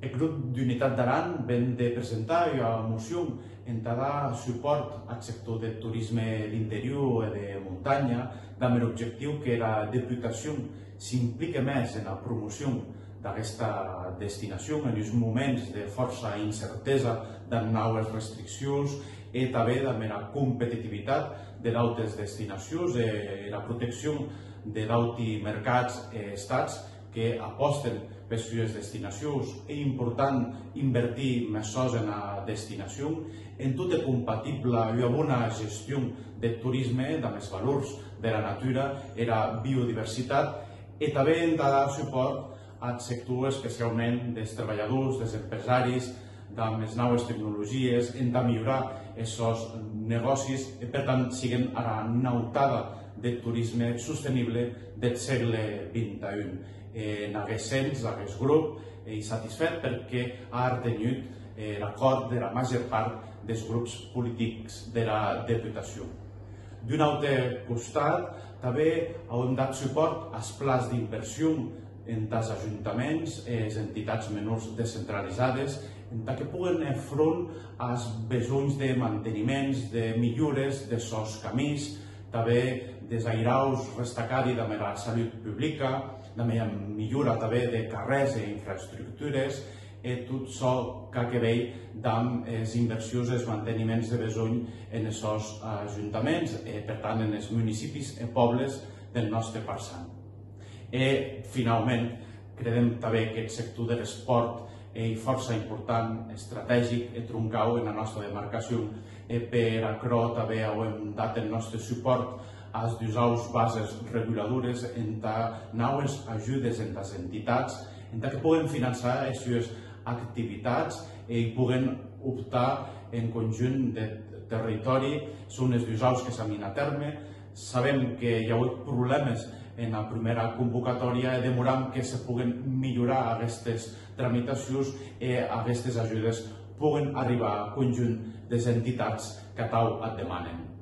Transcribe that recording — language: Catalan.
El grup d'Unitat d'Aran ven de presentar una moció en dar suport al sector del turisme d'interior i de muntanya, amb l'objectiu que la Diputació s'impliqui més en la promoció d'aquesta destinació en uns moments de força incertesa de noves restriccions i també amb la competitivitat de d'altres destinacions i la protecció de d'altres mercats i estats que aposten per les seves destinacions. És important invertir més sols en la destinació, en tot és compatible una bona gestió del turisme, amb els valors de la natura i la biodiversitat, i també hem de dar suport al sector especialment dels treballadors, dels empresaris, amb les noves tecnologies, hem de millorar aquests negocis i per tant siguin a la nautada del turisme sostenible del segle XXI. En aquest sens, aquest grup és satisfet perquè ha retenut l'acord de la major part dels grups polítics de la Diputació. D'un altre costat, també hem dat suport als plans d'inversió dels ajuntaments i les entitats menors descentralitzades que puguen fer front als besonys de manteniments, de millores de sos camins, també des airaus restacadi amb la salut pública, amb la millora també de carrers i infraestructures, i tot això que ha a veure amb les inversions i els manteniments de besony en aquests ajuntaments, per tant en els municipis i pobles del nostre Parsant. I finalment, creiem també que el sector de l'esport és força important, estratègic i troncal en la nostra demarcació. Per això també hem dat el nostre suport a les dues bases reguladores en noves ajudes en les entitats, en que puguen finançar les seves activitats i puguen optar en conjunt de territori. Són les dues que s'han a terme. Sabem que hi ha hagut problemes en la primera convocatòria i demorem que se puguen millorar aquestes tramitacions i aquestes ajudes puguen arribar al conjunt de les entitats que tal et demanen.